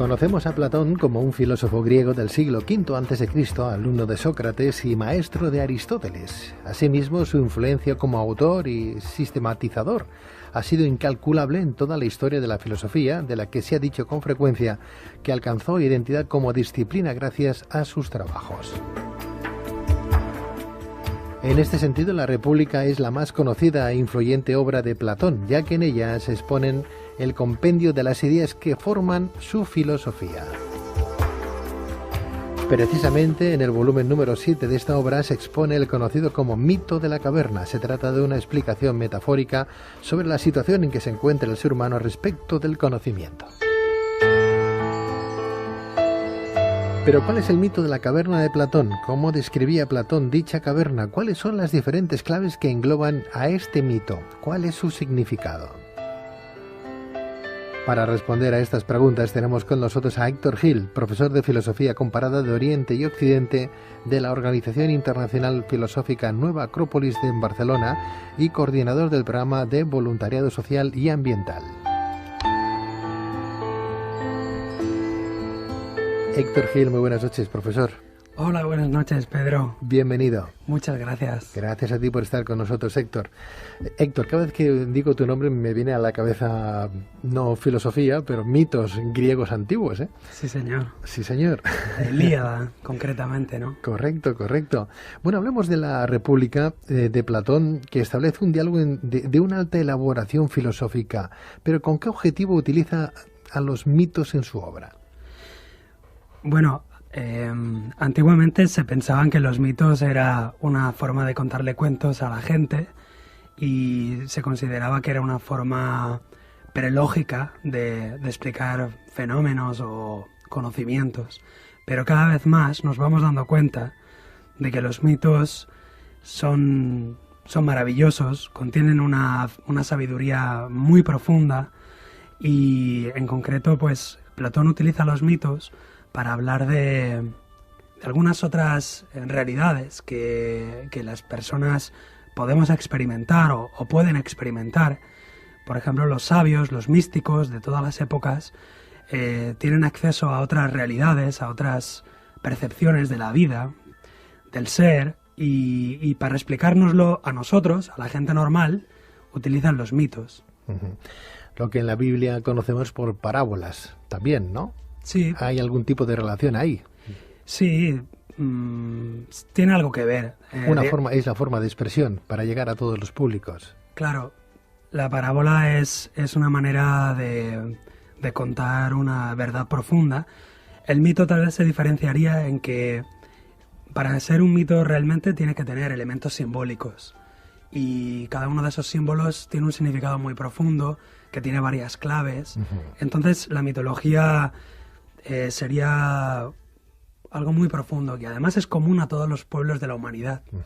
Conocemos a Platón como un filósofo griego del siglo V a.C., alumno de Sócrates y maestro de Aristóteles. Asimismo, su influencia como autor y sistematizador ha sido incalculable en toda la historia de la filosofía, de la que se ha dicho con frecuencia que alcanzó identidad como disciplina gracias a sus trabajos. En este sentido, la República es la más conocida e influyente obra de Platón, ya que en ella se exponen el compendio de las ideas que forman su filosofía. Precisamente en el volumen número 7 de esta obra se expone el conocido como mito de la caverna. Se trata de una explicación metafórica sobre la situación en que se encuentra el ser humano respecto del conocimiento. Pero ¿cuál es el mito de la caverna de Platón? ¿Cómo describía Platón dicha caverna? ¿Cuáles son las diferentes claves que engloban a este mito? ¿Cuál es su significado? Para responder a estas preguntas tenemos con nosotros a Héctor Gil, profesor de Filosofía Comparada de Oriente y Occidente de la Organización Internacional Filosófica Nueva Acrópolis en Barcelona y coordinador del programa de Voluntariado Social y Ambiental. Héctor Gil, muy buenas noches, profesor. Hola, buenas noches, Pedro. Bienvenido. Muchas gracias. Gracias a ti por estar con nosotros, Héctor. Héctor, cada vez que digo tu nombre me viene a la cabeza, no filosofía, pero mitos griegos antiguos, ¿eh? Sí, señor. Sí, señor. La Ilíada, concretamente, ¿no? Correcto, correcto. Bueno, hablemos de la República de Platón, que establece un diálogo de una alta elaboración filosófica, pero ¿con qué objetivo utiliza a los mitos en su obra? Bueno, antiguamente se pensaban que los mitos era una forma de contarle cuentos a la gente y se consideraba que era una forma prelógica de explicar fenómenos o conocimientos. Pero cada vez más nos vamos dando cuenta de que los mitos son maravillosos, contienen una sabiduría muy profunda y en concreto pues Platón utiliza los mitos para hablar de algunas otras realidades que las personas podemos experimentar o pueden experimentar. Por ejemplo, los sabios, los místicos de todas las épocas tienen acceso a otras realidades, a otras percepciones de la vida, del ser, y para explicárnoslo a nosotros, a la gente normal, utilizan los mitos. Uh-huh. Lo que en la Biblia conocemos por parábolas también, ¿no? Sí. ¿Hay algún tipo de relación ahí? Sí, tiene algo que ver. Es la forma de expresión para llegar a todos los públicos. Claro, la parábola es una manera de contar una verdad profunda. El mito tal vez se diferenciaría en que para ser un mito realmente tiene que tener elementos simbólicos. Y cada uno de esos símbolos tiene un significado muy profundo, que tiene varias claves. Uh-huh. Entonces la mitología sería algo muy profundo, que además es común a todos los pueblos de la humanidad. Uh-huh.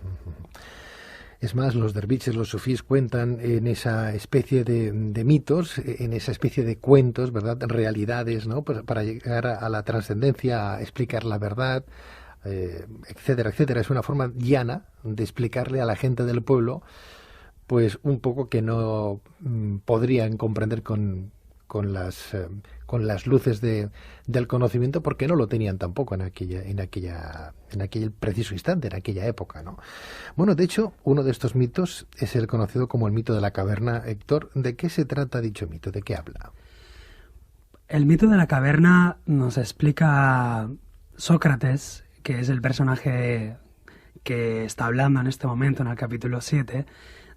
Es más, los derviches, los sufís cuentan en esa especie de mitos, en esa especie de cuentos, ¿verdad? Realidades, ¿no? Pues para llegar a la trascendencia, a explicar la verdad, etcétera, etcétera. Es una forma llana de explicarle a la gente del pueblo, pues un poco que no podrían comprender con las luces del conocimiento, porque no lo tenían tampoco en aquel preciso instante, en aquella época, ¿no? Bueno, de hecho, uno de estos mitos es el conocido como el mito de la caverna. Héctor, ¿de qué se trata dicho mito? ¿De qué habla? El mito de la caverna nos explica Sócrates, que es el personaje que está hablando en este momento en el capítulo 7,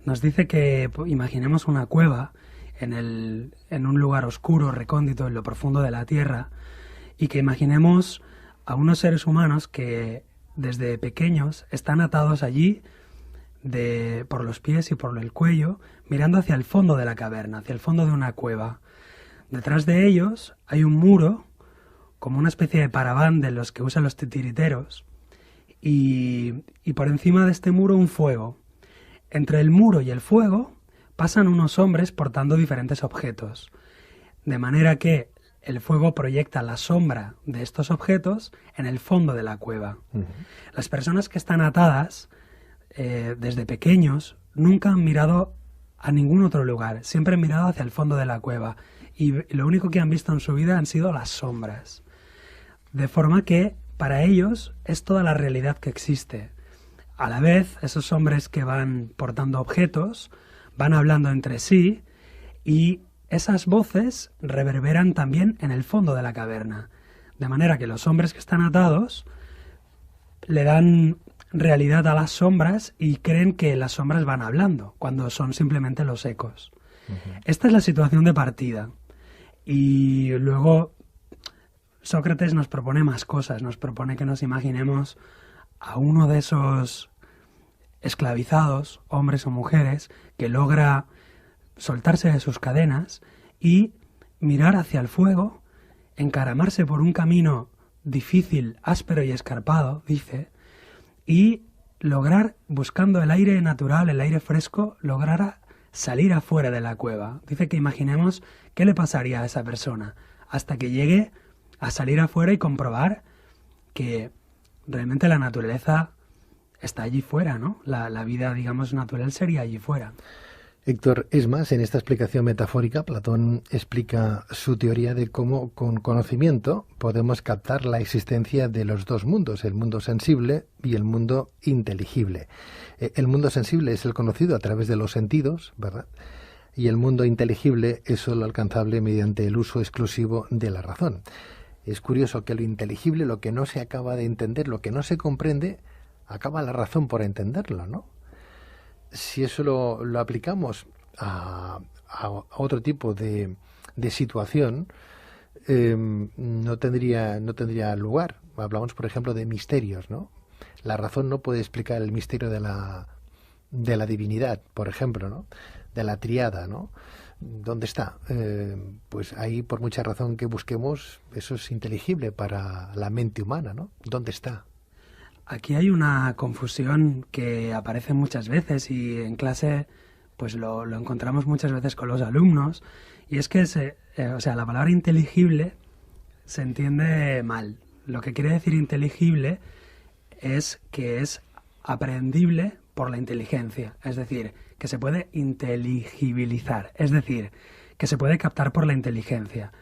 nos dice que imaginemos una cueva en un lugar oscuro, recóndito, en lo profundo de la tierra, y que imaginemos a unos seres humanos que desde pequeños están atados allí por los pies y por el cuello, mirando hacia el fondo de la caverna, hacia el fondo de una cueva. Detrás de ellos hay un muro, como una especie de paraván de los que usan los titiriteros, y por encima de este muro un fuego. Entre el muro y el fuego pasan unos hombres portando diferentes objetos, de manera que el fuego proyecta la sombra de estos objetos en el fondo de la cueva. Uh-huh. Las personas que están atadas desde pequeños nunca han mirado a ningún otro lugar, siempre han mirado hacia el fondo de la cueva y lo único que han visto en su vida han sido las sombras. De forma que para ellos es toda la realidad que existe. A la vez, esos hombres que van portando objetos van hablando entre sí y esas voces reverberan también en el fondo de la caverna. De manera que los hombres que están atados le dan realidad a las sombras y creen que las sombras van hablando, cuando son simplemente los ecos. Esta es la situación de partida. Y luego Sócrates nos propone más cosas, nos propone que nos imaginemos a uno de esos esclavizados, hombres o mujeres, que logra soltarse de sus cadenas y mirar hacia el fuego, encaramarse por un camino difícil, áspero y escarpado, dice, y lograr, buscando el aire natural, el aire fresco, lograr salir afuera de la cueva. Dice que imaginemos qué le pasaría a esa persona hasta que llegue a salir afuera y comprobar que realmente la naturaleza está allí fuera, ¿no? La vida, digamos, natural sería allí fuera. Héctor, es más, en esta explicación metafórica, Platón explica su teoría de cómo con conocimiento podemos captar la existencia de los dos mundos, el mundo sensible y el mundo inteligible. El mundo sensible es el conocido a través de los sentidos, ¿verdad? Y el mundo inteligible es solo alcanzable mediante el uso exclusivo de la razón. Es curioso que lo inteligible, lo que no se acaba de entender, lo que no se comprende, acaba la razón por entenderlo, ¿no? Si eso lo aplicamos a otro tipo de situación, no tendría lugar. Hablamos, por ejemplo, de misterios, ¿no? La razón no puede explicar el misterio de la divinidad, por ejemplo, ¿no? De la tríada, ¿no? ¿Dónde está? Pues ahí, por mucha razón que busquemos, eso es inteligible para la mente humana, ¿no? ¿Dónde está? Aquí hay una confusión que aparece muchas veces y en clase pues lo encontramos muchas veces con los alumnos, y es que la palabra inteligible se entiende mal. Lo que quiere decir inteligible es que es aprehendible por la inteligencia, es decir, que se puede inteligibilizar, es decir, que se puede captar por la inteligencia.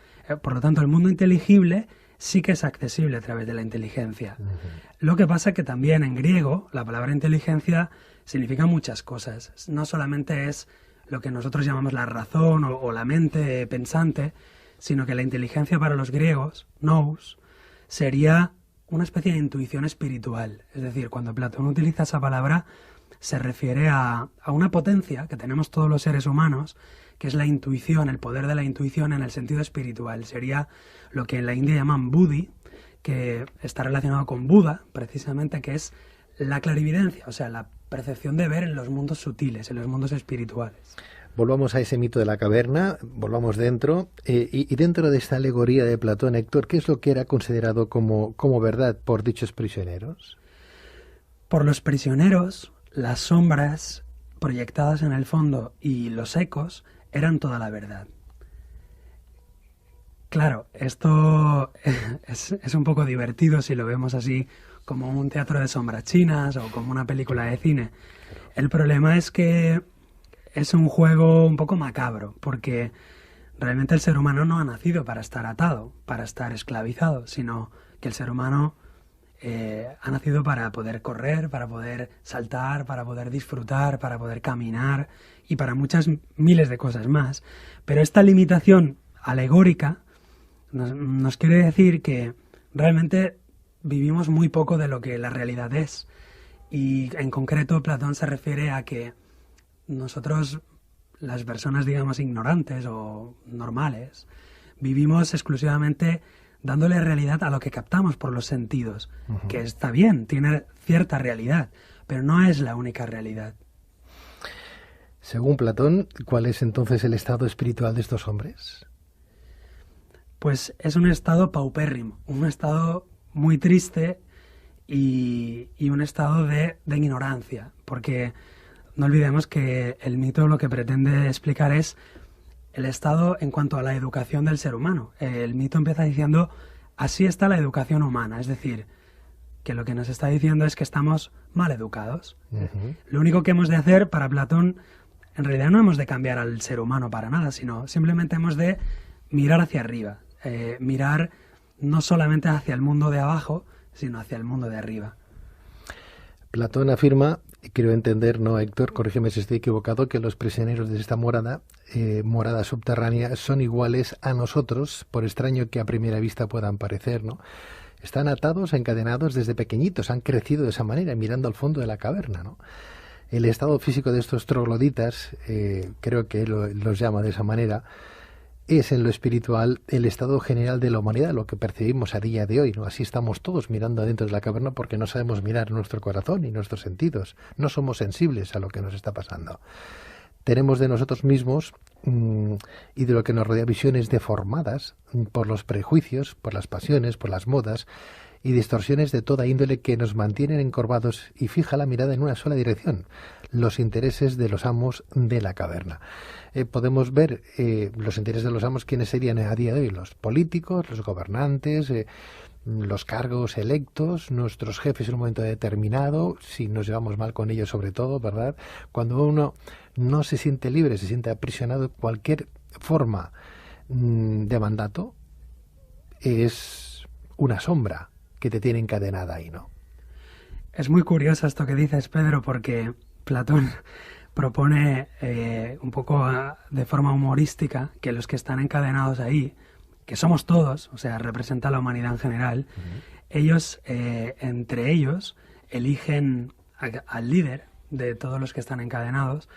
Por lo tanto, el mundo inteligible sí que es accesible a través de la inteligencia. Lo que pasa que también en griego la palabra inteligencia significa muchas cosas. No solamente es lo que nosotros llamamos la razón o la mente pensante, sino que la inteligencia para los griegos, nous, sería una especie de intuición espiritual. Es decir, cuando Platón utiliza esa palabra, se refiere a una potencia que tenemos todos los seres humanos, que es la intuición, el poder de la intuición en el sentido espiritual. Sería lo que en la India llaman buddhi, que está relacionado con Buda, precisamente, que es la clarividencia, o sea, la percepción de ver en los mundos sutiles, en los mundos espirituales. Volvamos a ese mito de la caverna, volvamos dentro, y dentro de esta alegoría de Platón, Héctor, ¿qué es lo que era considerado como verdad por dichos prisioneros? Por los prisioneros, las sombras proyectadas en el fondo y los ecos eran toda la verdad. Claro, esto es un poco divertido si lo vemos así como un teatro de sombras chinas o como una película de cine. El problema es que es un juego un poco macabro, porque realmente el ser humano no ha nacido para estar atado, para estar esclavizado, sino que el ser humano ha nacido para poder correr, para poder saltar, para poder disfrutar, para poder caminar y para muchas miles de cosas más. Pero esta limitación alegórica nos quiere decir que realmente vivimos muy poco de lo que la realidad es. Y en concreto Platón se refiere a que nosotros, las personas, digamos, ignorantes o normales, vivimos exclusivamente dándole realidad a lo que captamos por los sentidos, que está bien, tiene cierta realidad, pero no es la única realidad. Según Platón, ¿cuál es entonces el estado espiritual de estos hombres? Pues es un estado paupérrimo, un estado muy triste y un estado de ignorancia, porque no olvidemos que el mito lo que pretende explicar es el estado en cuanto a la educación del ser humano. El mito empieza diciendo, así está la educación humana, es decir, que lo que nos está diciendo es que estamos mal educados. Lo único que hemos de hacer para Platón, en realidad no hemos de cambiar al ser humano para nada, sino simplemente hemos de mirar hacia arriba, mirar no solamente hacia el mundo de abajo, sino hacia el mundo de arriba. Platón afirma, quiero entender, ¿no, Héctor? Corrígeme si estoy equivocado, que los prisioneros de esta morada subterránea, son iguales a nosotros, por extraño que a primera vista puedan parecer, ¿no? Están atados, encadenados desde pequeñitos, han crecido de esa manera, mirando al fondo de la caverna, ¿no? El estado físico de estos trogloditas, creo que los llama de esa manera, es en lo espiritual el estado general de la humanidad, lo que percibimos a día de hoy, ¿no? Así estamos todos mirando adentro de la caverna porque no sabemos mirar nuestro corazón y nuestros sentidos. No somos sensibles a lo que nos está pasando. Tenemos de nosotros mismos y de lo que nos rodea visiones deformadas por los prejuicios, por las pasiones, por las modas y distorsiones de toda índole que nos mantienen encorvados y fija la mirada en una sola dirección, los intereses de los amos de la caverna. Podemos ver los intereses de los amos, ¿quiénes serían a día de hoy? Los políticos, los gobernantes, los cargos electos, nuestros jefes en un momento determinado, si nos llevamos mal con ellos sobre todo, ¿verdad? Cuando uno no se siente libre, se siente aprisionado, cualquier forma de mandato es una sombra que te tiene encadenada ahí, ¿no? Es muy curioso esto que dices, Pedro, porque Platón propone un poco de forma humorística que los que están encadenados ahí, que somos todos, o sea, representa a la humanidad en general, ellos, entre ellos, eligen al líder de todos los que están encadenados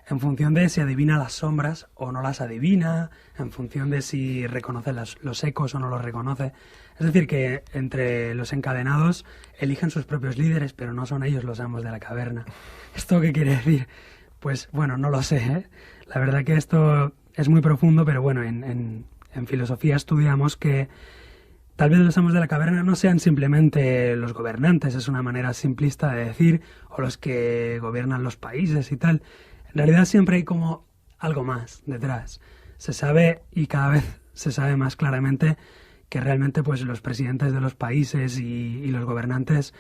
en función de si adivina las sombras o no las adivina, en función de si reconoce los ecos o no los reconoce. Es decir, que entre los encadenados eligen sus propios líderes, pero no son ellos los amos de la caverna. ¿Esto qué quiere decir? Pues bueno, no lo sé, ¿eh? La verdad que esto es muy profundo, pero bueno, en filosofía estudiamos que tal vez los amos de la caverna no sean simplemente los gobernantes, es una manera simplista de decir, o los que gobiernan los países y tal. En realidad siempre hay como algo más detrás. Se sabe, y cada vez se sabe más claramente, que realmente pues los presidentes de los países y los gobernantes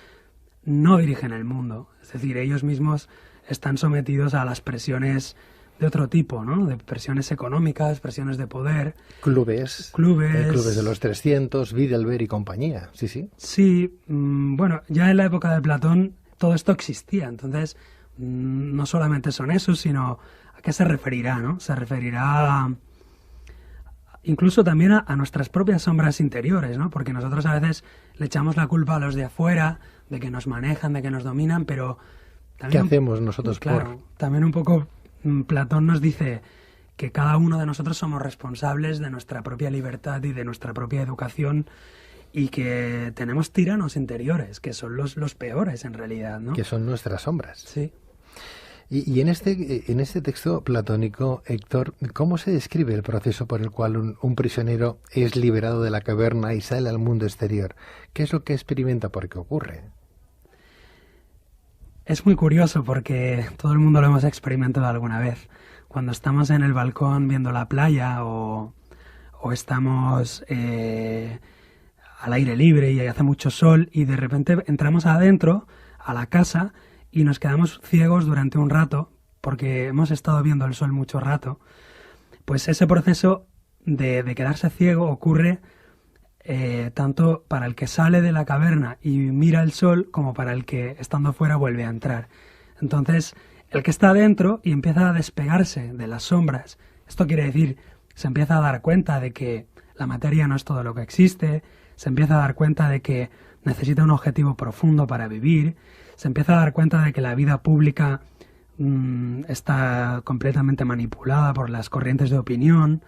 no dirigen el mundo. Es decir, ellos mismos están sometidos a las presiones de otro tipo, ¿no? De presiones económicas, presiones de poder. Clubes de los 300, Bilderberg y compañía, sí, sí. Sí, bueno, ya en la época de Platón todo esto existía, entonces no solamente son esos, sino a qué se referirá, ¿no? Se referirá incluso también a nuestras propias sombras interiores, ¿no? Porque nosotros a veces le echamos la culpa a los de afuera, de que nos manejan, de que nos dominan, pero también, ¿qué hacemos nosotros? Claro, también un poco Platón nos dice que cada uno de nosotros somos responsables de nuestra propia libertad y de nuestra propia educación, y que tenemos tiranos interiores, que son los peores en realidad, ¿no? Que son nuestras sombras. Sí. Y en este texto platónico, Héctor, ¿cómo se describe el proceso por el cual un prisionero es liberado de la caverna y sale al mundo exterior? ¿Qué es lo que experimenta? ¿Por qué ocurre? Es muy curioso porque todo el mundo lo hemos experimentado alguna vez. Cuando estamos en el balcón viendo la playa o estamos al aire libre y hace mucho sol y de repente entramos adentro a la casa y nos quedamos ciegos durante un rato porque hemos estado viendo el sol mucho rato, pues ese proceso de quedarse ciego ocurre tanto para el que sale de la caverna y mira el sol como para el que estando fuera vuelve a entrar. Entonces, el que está adentro y empieza a despegarse de las sombras, esto quiere decir, se empieza a dar cuenta de que la materia no es todo lo que existe, se empieza a dar cuenta de que necesita un objetivo profundo para vivir, se empieza a dar cuenta de que la vida pública está completamente manipulada por las corrientes de opinión.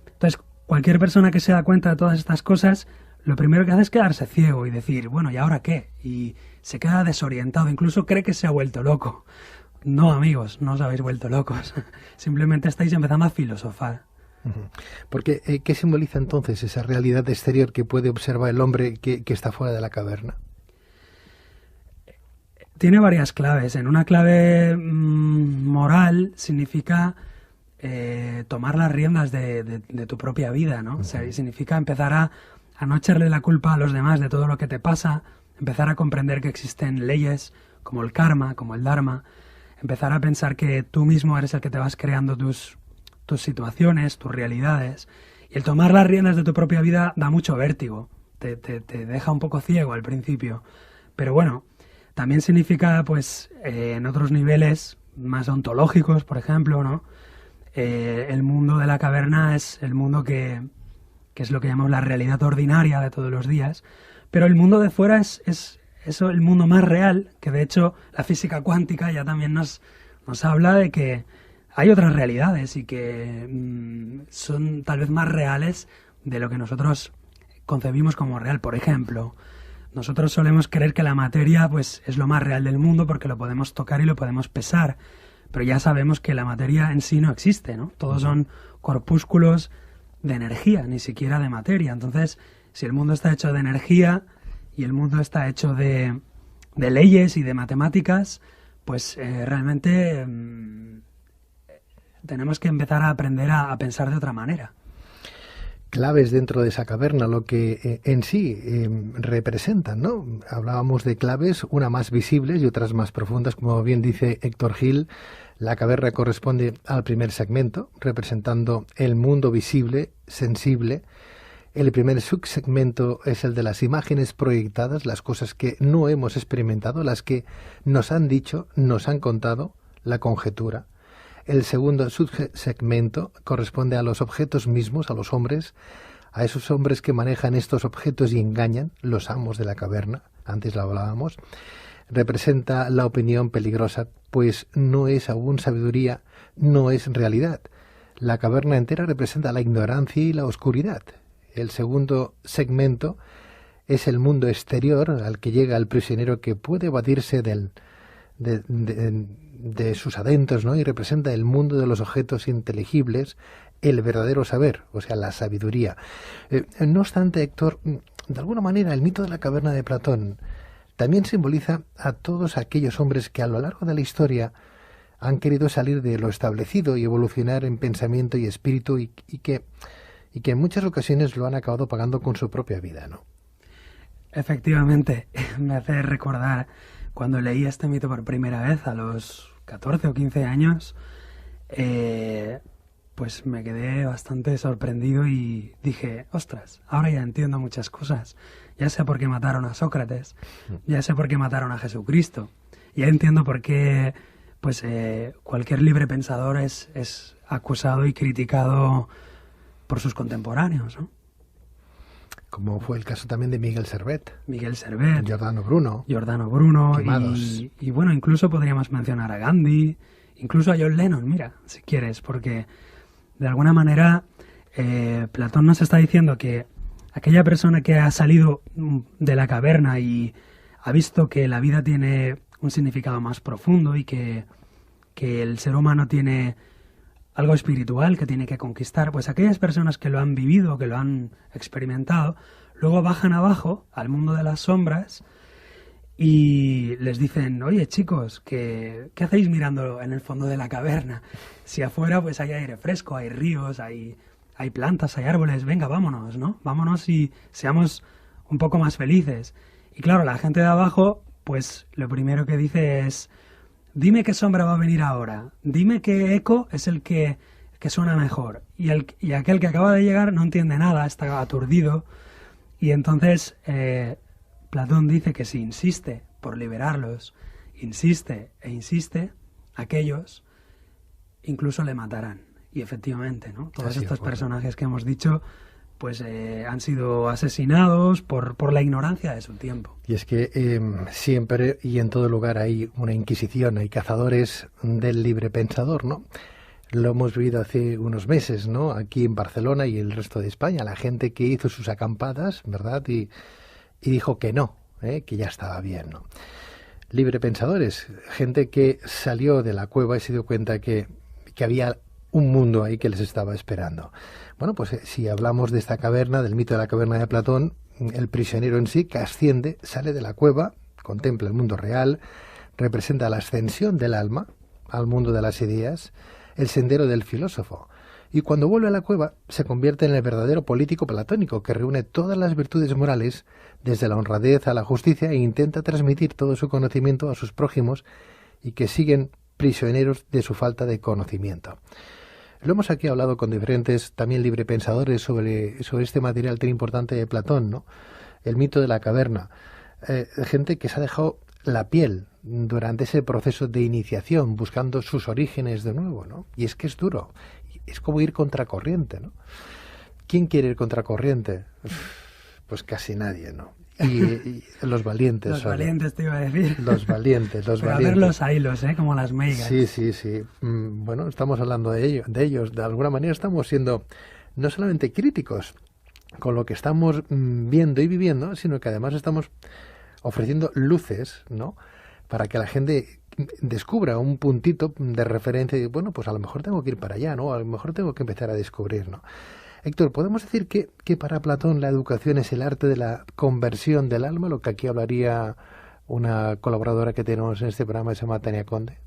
Entonces, cualquier persona que se da cuenta de todas estas cosas, lo primero que hace es quedarse ciego y decir, bueno, ¿y ahora qué? Y se queda desorientado, incluso cree que se ha vuelto loco. No, amigos, no os habéis vuelto locos. Simplemente estáis empezando a filosofar. Porque, ¿qué simboliza entonces esa realidad exterior que puede observar el hombre que está fuera de la caverna? Tiene varias claves. En una clave moral significa tomar las riendas de tu propia vida, ¿no? O sea, significa empezar a no echarle la culpa a los demás de todo lo que te pasa, empezar a comprender que existen leyes como el karma, como el dharma, empezar a pensar que tú mismo eres el que te vas creando tus situaciones, tus realidades, Y el tomar las riendas de tu propia vida da mucho vértigo, te deja un poco ciego al principio. Pero bueno, también significa, pues, en otros niveles más ontológicos, por ejemplo, ¿no? El mundo de la caverna es el mundo que es lo que llamamos la realidad ordinaria de todos los días, pero el mundo de fuera es el mundo más real, que de hecho la física cuántica ya también nos habla de que hay otras realidades y que son tal vez más reales de lo que nosotros concebimos como real. Por ejemplo, nosotros solemos creer que la materia pues es lo más real del mundo porque lo podemos tocar y lo podemos pesar, pero ya sabemos que la materia en sí no existe, ¿no? Todos son corpúsculos de energía, ni siquiera de materia. Entonces, si el mundo está hecho de energía y el mundo está hecho de leyes y de matemáticas, pues realmente tenemos que empezar a aprender a pensar de otra manera. Claves dentro de esa caverna, lo que en sí representan, ¿no? Hablábamos de claves, una más visibles y otras más profundas, como bien dice Héctor Gil. La caverna corresponde al primer segmento, representando el mundo visible, sensible. El primer subsegmento es el de las imágenes proyectadas, las cosas que no hemos experimentado, las que nos han dicho, nos han contado, la conjetura. El segundo subsegmento corresponde a los objetos mismos, a los hombres, a esos hombres que manejan estos objetos y engañan, los amos de la caverna, antes lo hablábamos. Representa la opinión peligrosa, pues no es aún sabiduría, no es realidad. La caverna entera representa la ignorancia y la oscuridad. El segundo segmento es el mundo exterior al que llega el prisionero, que puede evadirse de sus adentros, ¿no? Y representa el mundo de los objetos inteligibles, el verdadero saber, o sea, la sabiduría. No obstante, Héctor, de alguna manera el mito de la caverna de Platón también simboliza a todos aquellos hombres que a lo largo de la historia han querido salir de lo establecido y evolucionar en pensamiento y espíritu y que en muchas ocasiones lo han acabado pagando con su propia vida, ¿no? Efectivamente, me hace recordar cuando leí este mito por primera vez a los 14 o 15 años, pues me quedé bastante sorprendido y dije, ostras, ahora ya entiendo muchas cosas. Ya sé por qué mataron a Sócrates, ya sé por qué mataron a Jesucristo, ya entiendo por qué pues, cualquier libre pensador es acusado y criticado por sus contemporáneos, ¿no? Como fue el caso también de Miguel Servet. Miguel Servet. Giordano Bruno. Y bueno, incluso podríamos mencionar a Gandhi, incluso a John Lennon, mira, si quieres, porque de alguna manera Platón nos está diciendo que aquella persona que ha salido de la caverna y ha visto que la vida tiene un significado más profundo y que el ser humano tiene algo espiritual que tiene que conquistar, pues aquellas personas que lo han vivido, que lo han experimentado, luego bajan abajo al mundo de las sombras y les dicen, oye chicos, ¿qué hacéis mirando en el fondo de la caverna? Si afuera pues hay aire fresco, hay ríos, hay plantas, hay árboles, venga, vámonos, ¿no? Vámonos y seamos un poco más felices. Y claro, la gente de abajo, pues lo primero que dice es, dime qué sombra va a venir ahora, dime qué eco es el que suena mejor. Y aquel que acaba de llegar no entiende nada, está aturdido. Y entonces Platón dice que si insiste por liberarlos, insiste e insiste, aquellos incluso le matarán. Y efectivamente, ¿no? Todos estos personajes que hemos dicho pues han sido asesinados por la ignorancia de su tiempo. Y es que siempre y en todo lugar hay una inquisición, hay cazadores del libre pensador, ¿no? Lo hemos vivido hace unos meses, ¿no? Aquí en Barcelona y el resto de España, la gente que hizo sus acampadas, ¿verdad? Y dijo que no, que ya estaba bien, ¿no? Libre pensadores, gente que salió de la cueva y se dio cuenta que había un mundo ahí que les estaba esperando. Bueno, pues si hablamos de esta caverna, del mito de la caverna de Platón, el prisionero en sí que asciende, sale de la cueva, contempla el mundo real, representa la ascensión del alma al mundo de las ideas, el sendero del filósofo. Y cuando vuelve a la cueva se convierte en el verdadero político platónico que reúne todas las virtudes morales, desde la honradez a la justicia, e intenta transmitir todo su conocimiento a sus prójimos y que siguen prisioneros de su falta de conocimiento. Lo hemos aquí hablado con diferentes también librepensadores sobre este material tan importante de Platón, ¿no? El mito de la caverna. Gente que se ha dejado la piel durante ese proceso de iniciación, buscando sus orígenes de nuevo, ¿no? Y es que es duro, es como ir contracorriente, ¿no? ¿Quién quiere ir contracorriente? Pues casi nadie, ¿no? Y los valientes. Los valientes, te iba a decir. Los valientes, los Pero valientes. A ver los hilos, como las meigas. Sí. Bueno, estamos hablando de ellos. De alguna manera estamos siendo no solamente críticos con lo que estamos viendo y viviendo, sino que además estamos ofreciendo luces, ¿no? Para que la gente descubra un puntito de referencia y, bueno, pues a lo mejor tengo que ir para allá, ¿no? A lo mejor tengo que empezar a descubrir, ¿no? Héctor, ¿podemos decir que para Platón la educación es el arte de la conversión del alma, lo que aquí hablaría una colaboradora que tenemos en este programa, se llama Tania Conde?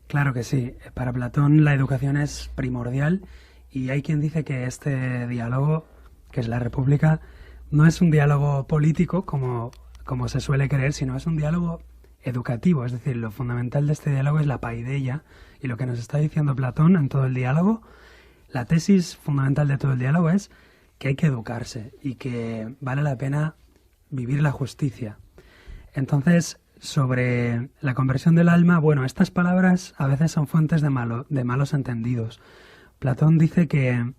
Claro que sí. Para Platón la educación es primordial y hay quien dice que este diálogo, que es la República, no es un diálogo político como se suele creer, sino es un diálogo educativo. Es decir, lo fundamental de este diálogo es la paideia y lo que nos está diciendo Platón en todo el diálogo. La tesis fundamental de todo el diálogo es que hay que educarse y que vale la pena vivir la justicia. Entonces, sobre la conversión del alma, bueno, estas palabras a veces son fuentes de malos entendidos. Platón dice que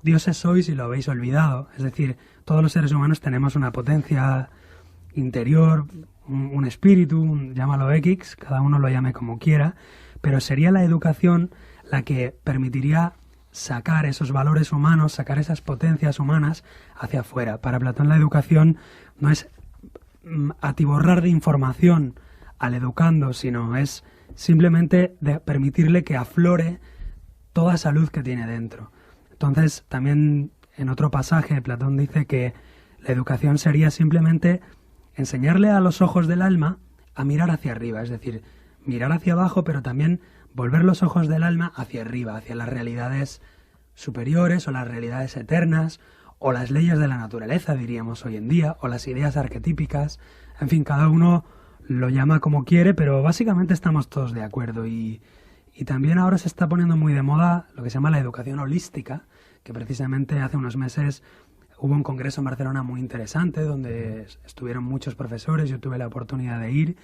dioses sois y lo habéis olvidado. Es decir, todos los seres humanos tenemos una potencia interior, un espíritu, llámalo X, cada uno lo llame como quiera, pero sería la educación la que permitiría sacar esos valores humanos, sacar esas potencias humanas hacia afuera. Para Platón la educación no es atiborrar de información al educando, sino es simplemente de permitirle que aflore toda esa luz que tiene dentro. Entonces, también en otro pasaje Platón dice que la educación sería simplemente enseñarle a los ojos del alma a mirar hacia arriba, es decir, mirar hacia abajo, pero también volver los ojos del alma hacia arriba, hacia las realidades superiores o las realidades eternas o las leyes de la naturaleza, diríamos hoy en día, o las ideas arquetípicas. En fin, cada uno lo llama como quiere, pero básicamente estamos todos de acuerdo. Y también ahora se está poniendo muy de moda lo que se llama la educación holística, que precisamente hace unos meses hubo un congreso en Barcelona muy interesante donde estuvieron muchos profesores, yo tuve la oportunidad de ir.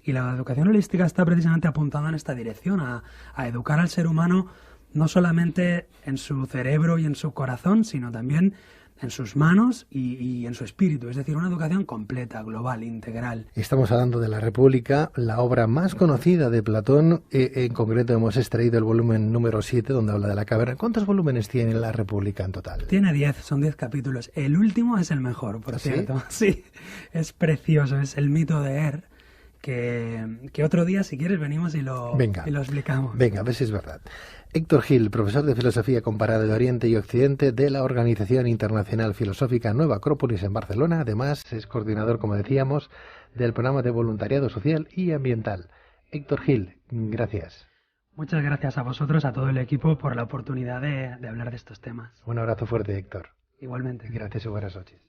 Y la educación holística está precisamente apuntando en esta dirección, a educar al ser humano no solamente en su cerebro y en su corazón, sino también en sus manos y en su espíritu. Es decir, una educación completa, global, integral. Estamos hablando de La República, la obra más conocida de Platón. En concreto hemos extraído el volumen número 7, donde habla de la caverna. ¿Cuántos volúmenes tiene La República en total? Tiene 10, son 10 capítulos. El último es el mejor, por cierto. Sí, es precioso, es el mito de que otro día, si quieres, venimos y lo explicamos. Venga, a ver si es verdad. Héctor Gil, profesor de Filosofía Comparada de Oriente y Occidente de la Organización Internacional Filosófica Nueva Acrópolis en Barcelona. Además, es coordinador, como decíamos, del programa de voluntariado social y ambiental. Héctor Gil, gracias. Muchas gracias a vosotros, a todo el equipo, por la oportunidad de hablar de estos temas. Un abrazo fuerte, Héctor. Igualmente. Gracias y buenas noches.